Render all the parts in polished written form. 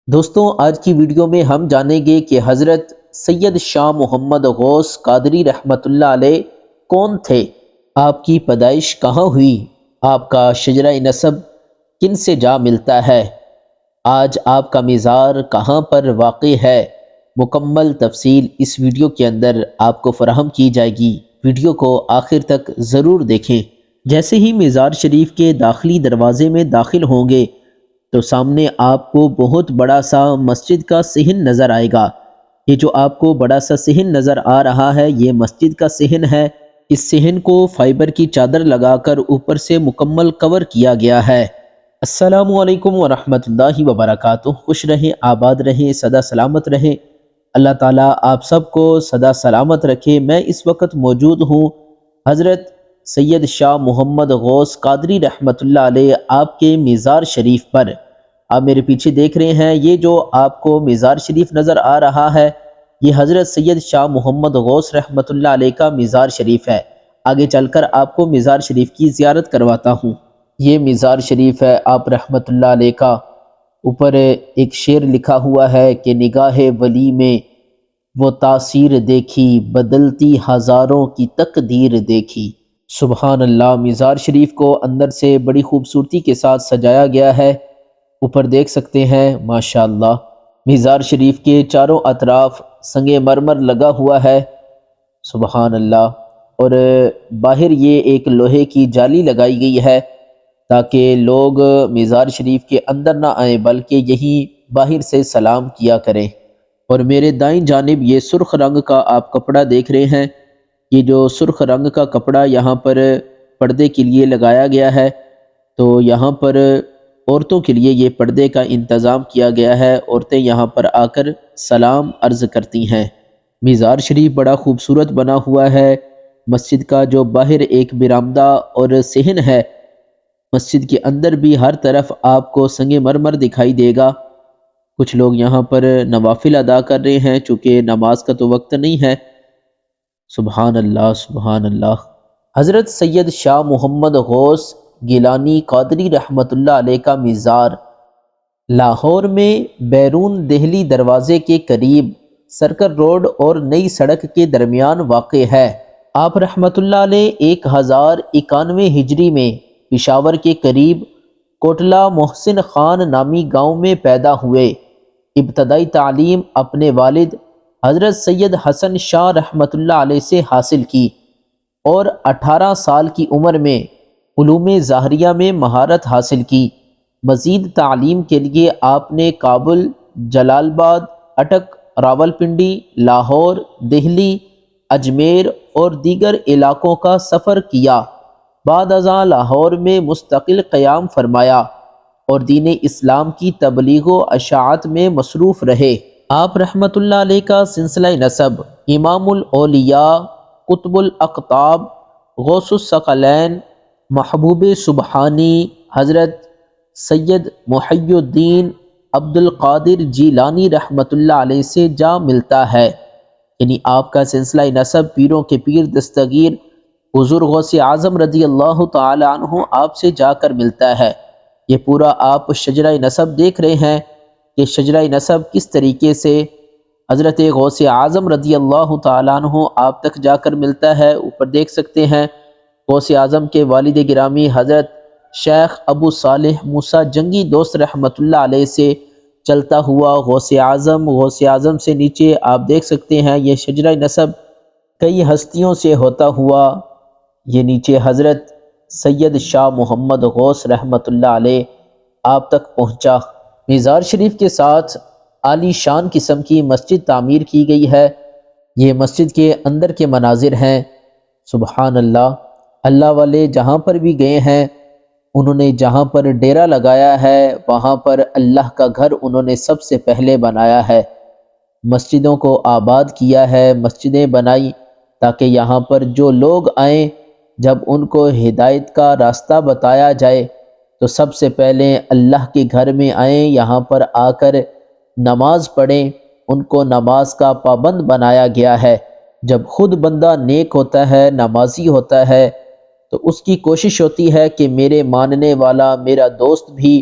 دوستوں، آج کی ویڈیو میں ہم جانیں گے کہ حضرت سید شاہ محمد غوث قادری رحمۃ اللہ علیہ کون تھے، آپ کی پیدائش کہاں ہوئی، آپ کا شجرہ نسب کن سے جا ملتا ہے، آج آپ کا مزار کہاں پر واقع ہے۔ مکمل تفصیل اس ویڈیو کے اندر آپ کو فراہم کی جائے گی، ویڈیو کو آخر تک ضرور دیکھیں۔ جیسے ہی مزار شریف کے داخلی دروازے میں داخل ہوں گے تو سامنے آپ کو بہت بڑا سا مسجد کا صحن نظر آئے گا۔ یہ جو آپ کو بڑا سا صحن نظر آ رہا ہے، یہ مسجد کا صحن ہے۔ اس صحن کو فائبر کی چادر لگا کر اوپر سے مکمل کور کیا گیا ہے۔ السلام علیکم ورحمۃ اللہ وبرکاتہ۔ خوش رہیں، آباد رہیں، سدا سلامت رہیں۔ اللہ تعالیٰ آپ سب کو سدا سلامت رکھے۔ میں اس وقت موجود ہوں حضرت سید شاہ محمد غوث قادری رحمۃ اللہ علیہ آپ کے مزار شریف پر۔ آپ میرے پیچھے دیکھ رہے ہیں، یہ جو آپ کو مزار شریف نظر آ رہا ہے، یہ حضرت سید شاہ محمد غوث رحمۃ اللہ علیہ کا مزار شریف ہے۔ آگے چل کر آپ کو مزار شریف کی زیارت کرواتا ہوں۔ یہ مزار شریف ہے آپ رحمۃ اللہ علیہ کا۔ اوپر ایک شعر لکھا ہوا ہے کہ نگاہ ولی میں وہ تاثیر دیکھی، بدلتی ہزاروں کی تقدیر دیکھی۔ سبحان اللہ۔ مزار شریف کو اندر سے بڑی خوبصورتی کے ساتھ سجایا گیا ہے۔ اوپر دیکھ سکتے ہیں ماشاءاللہ، مزار شریف کے چاروں اطراف سنگ مرمر لگا ہوا ہے۔ سبحان اللہ۔ اور باہر یہ ایک لوہے کی جالی لگائی گئی ہے تاکہ لوگ مزار شریف کے اندر نہ آئیں بلکہ یہی باہر سے سلام کیا کریں۔ اور میرے دائیں جانب یہ سرخ رنگ کا آپ کپڑا دیکھ رہے ہیں، یہ جو سرخ رنگ کا کپڑا یہاں پر پردے کے لیے لگایا گیا ہے، تو یہاں پر عورتوں کے لیے یہ پردے کا انتظام کیا گیا ہے۔ عورتیں یہاں پر آ کر سلام عرض کرتی ہیں۔ مزار شریف بڑا خوبصورت بنا ہوا ہے۔ مسجد کا جو باہر ایک برآمدہ اور صحن ہے، مسجد کے اندر بھی ہر طرف آپ کو سنگ مرمر دکھائی دے گا۔ کچھ لوگ یہاں پر نوافل ادا کر رہے ہیں، چونکہ نماز کا تو وقت نہیں ہے۔ سبحان اللہ، سبحان اللہ۔ حضرت سید شاہ محمد غوث گیلانی قادری رحمۃ اللہ علیہ کا مزار لاہور میں بیرون دہلی دروازے کے قریب سرکل روڈ اور نئی سڑک کے درمیان واقع ہے۔ آپ رحمۃ اللہ علیہ 1091 ہجری میں پشاور کے قریب کوٹلہ محسن خان نامی گاؤں میں پیدا ہوئے۔ ابتدائی تعلیم اپنے والد حضرت سید حسن شاہ رحمۃ اللہ علیہ سے حاصل کی اور 18 سال کی عمر میں علوم ظاہریہ میں مہارت حاصل کی۔ مزید تعلیم کے لیے آپ نے کابل، جلال آباد، اٹک، راولپنڈی، لاہور، دہلی، اجمیر اور دیگر علاقوں کا سفر کیا۔ بعد ازاں لاہور میں مستقل قیام فرمایا اور دین اسلام کی تبلیغ و اشاعت میں مصروف رہے۔ آپ رحمۃ اللہ علیہ کا سلسلہ نسب امام الاولیاء، قطب الاقطاب، غوث الثقلین، محبوب سبحانی، حضرت سید محی الدین عبد القادر جیلانی رحمۃ اللہ علیہ سے جا ملتا ہے۔ یعنی آپ کا سلسلہ نسب پیروں کے پیر دستگیر حضور غوث اعظم رضی اللہ تعالی عنہ آپ سے جا کر ملتا ہے۔ یہ پورا آپ شجرہ نسب دیکھ رہے ہیں کہ شجرہ نسب کس طریقے سے حضرت غوث اعظم رضی اللہ تعالی عنہ آپ تک جا کر ملتا ہے۔ اوپر دیکھ سکتے ہیں غوث اعظم کے والد گرامی حضرت شیخ ابو صالح موسیٰ جنگی دوست رحمۃ اللہ علیہ سے چلتا ہوا غوث اعظم سے نیچے آپ دیکھ سکتے ہیں یہ شجرہ نسب کئی ہستیوں سے ہوتا ہوا یہ نیچے حضرت سید شاہ محمد غوث رحمۃ اللہ علیہ آپ تک پہنچا۔ مزار شریف کے ساتھ عالی شان قسم کی مسجد تعمیر کی گئی ہے۔ یہ مسجد کے اندر کے مناظر ہیں۔ سبحان اللہ۔ اللہ والے جہاں پر بھی گئے ہیں، انہوں نے جہاں پر ڈیرا لگایا ہے وہاں پر اللہ کا گھر انہوں نے سب سے پہلے بنایا ہے۔ مسجدوں کو آباد کیا ہے، مسجدیں بنائی تاکہ یہاں پر جو لوگ آئیں، جب ان کو ہدایت کا راستہ بتایا جائے تو سب سے پہلے اللہ کے گھر میں آئیں، یہاں پر آ کر نماز پڑھیں۔ ان کو نماز کا پابند بنایا گیا ہے۔ جب خود بندہ نیک ہوتا ہے، نمازی ہوتا ہے، تو اس کی کوشش ہوتی ہے کہ میرے ماننے والا، میرا دوست بھی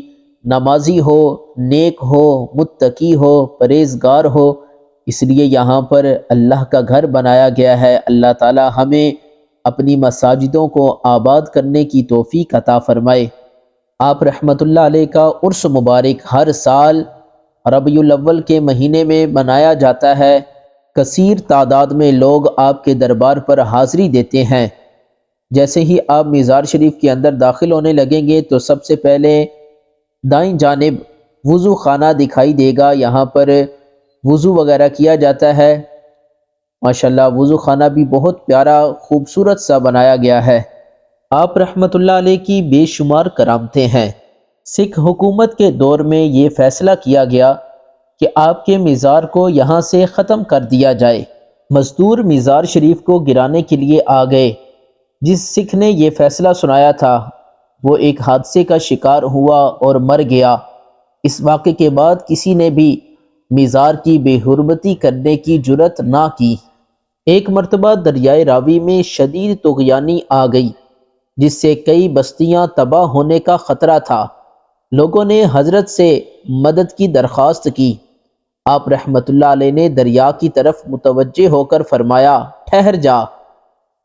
نمازی ہو، نیک ہو، متقی ہو، پرہیزگار ہو، اس لیے یہاں پر اللہ کا گھر بنایا گیا ہے۔ اللہ تعالی ہمیں اپنی مساجدوں کو آباد کرنے کی توفیق عطا فرمائے۔ آپ رحمۃ اللہ علیہ کا عرس مبارک ہر سال ربیع الاول کے مہینے میں منایا جاتا ہے۔ کثیر تعداد میں لوگ آپ کے دربار پر حاضری دیتے ہیں۔ جیسے ہی آپ مزار شریف کے اندر داخل ہونے لگیں گے تو سب سے پہلے دائیں جانب وضو خانہ دکھائی دے گا۔ یہاں پر وضو وغیرہ کیا جاتا ہے۔ ماشاءاللہ وضو خانہ بھی بہت پیارا خوبصورت سا بنایا گیا ہے۔ آپ رحمت اللہ علیہ کی بے شمار کرامتیں ہیں۔ سکھ حکومت کے دور میں یہ فیصلہ کیا گیا کہ آپ کے مزار کو یہاں سے ختم کر دیا جائے۔ مزدور مزار شریف کو گرانے کے لیے آ گئے۔ جس سکھ نے یہ فیصلہ سنایا تھا وہ ایک حادثے کا شکار ہوا اور مر گیا۔ اس واقعے کے بعد کسی نے بھی مزار کی بے حرمتی کرنے کی جرات نہ کی۔ ایک مرتبہ دریائے راوی میں شدید طغیانی آ گئی جس سے کئی بستیاں تباہ ہونے کا خطرہ تھا۔ لوگوں نے حضرت سے مدد کی درخواست کی۔ آپ رحمت اللہ علیہ نے دریا کی طرف متوجہ ہو کر فرمایا، ٹھہر جا،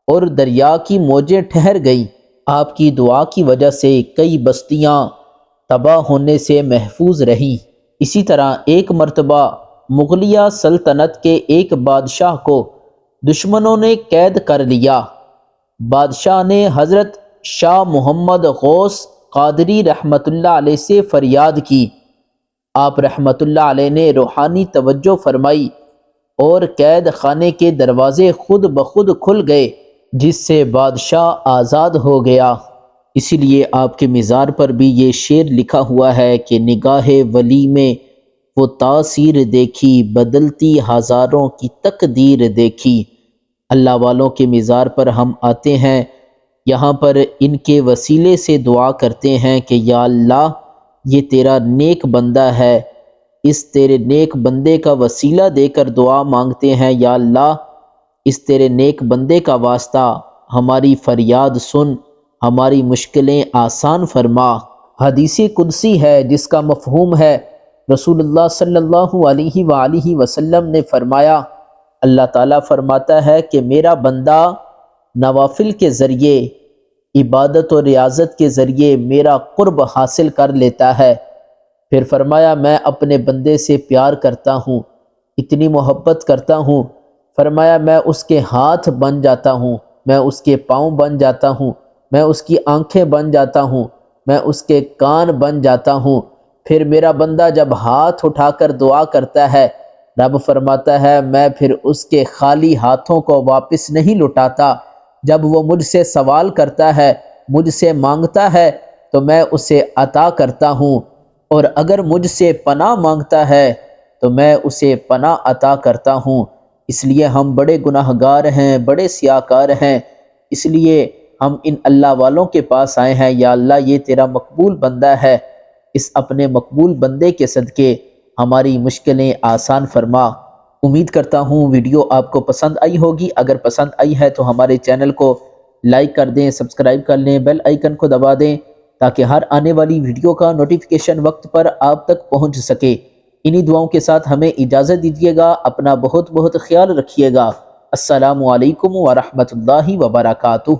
اور دریا کی موجیں ٹھہر گئیں۔ آپ کی دعا کی وجہ سے کئی بستیاں تباہ ہونے سے محفوظ رہیں۔ اسی طرح ایک مرتبہ مغلیہ سلطنت کے ایک بادشاہ کو دشمنوں نے قید کر لیا۔ بادشاہ نے حضرت شاہ محمد غوث قادری رحمت اللہ علیہ سے فریاد کی۔ آپ رحمت اللہ علیہ نے روحانی توجہ فرمائی اور قید خانے کے دروازے خود بخود کھل گئے، جس سے بادشاہ آزاد ہو گیا۔ اسی لیے آپ کے مزار پر بھی یہ شعر لکھا ہوا ہے کہ نگاہ ولی میں وہ تاثیر دیکھی، بدلتی ہزاروں کی تقدیر دیکھی۔ اللہ والوں کے مزار پر ہم آتے ہیں، یہاں پر ان کے وسیلے سے دعا کرتے ہیں کہ یا اللہ یہ تیرا نیک بندہ ہے، اس تیرے نیک بندے کا وسیلہ دے کر دعا مانگتے ہیں، یا اللہ اس تیرے نیک بندے کا واسطہ ہماری فریاد سن، ہماری مشکلیں آسان فرما۔ حدیث قدسی ہے جس کا مفہوم ہے رسول اللہ صلی اللہ علیہ وآلہ وسلم نے فرمایا، اللہ تعالیٰ فرماتا ہے کہ میرا بندہ نوافل کے ذریعے، عبادت و ریاضت کے ذریعے میرا قرب حاصل کر لیتا ہے۔ پھر فرمایا میں اپنے بندے سے پیار کرتا ہوں، اتنی محبت کرتا ہوں، فرمایا میں اس کے ہاتھ بن جاتا ہوں، میں اس کے پاؤں بن جاتا ہوں، میں اس کی آنکھیں بن جاتا ہوں، میں اس کے کان بن جاتا ہوں۔ پھر میرا بندہ جب ہاتھ اٹھا کر دعا کرتا ہے، رب فرماتا ہے میں پھر اس کے خالی ہاتھوں کو واپس نہیں لوٹاتا۔ جب وہ مجھ سے سوال کرتا ہے، مجھ سے مانگتا ہے تو میں اسے عطا کرتا ہوں، اور اگر مجھ سے پناہ مانگتا ہے تو میں اسے پناہ عطا کرتا ہوں۔ اس لیے ہم بڑے گناہ گار ہیں، بڑے سیاکار ہیں، اس لیے ہم ان اللہ والوں کے پاس آئے ہیں۔ یا اللہ یہ تیرا مقبول بندہ ہے، اس اپنے مقبول بندے کے صدقے ہماری مشکلیں آسان فرما۔ امید کرتا ہوں ویڈیو آپ کو پسند آئی ہوگی۔ اگر پسند آئی ہے تو ہمارے چینل کو لائک کر دیں، سبسکرائب کر لیں، بیل آئیکن کو دبا دیں تاکہ ہر آنے والی ویڈیو کا نوٹیفیکیشن وقت پر آپ تک پہنچ سکے۔ انہی دعاؤں کے ساتھ ہمیں اجازت دیجیے گا، اپنا بہت بہت خیال رکھیے گا۔ السلام علیکم ورحمۃ اللہ وبرکاتہ۔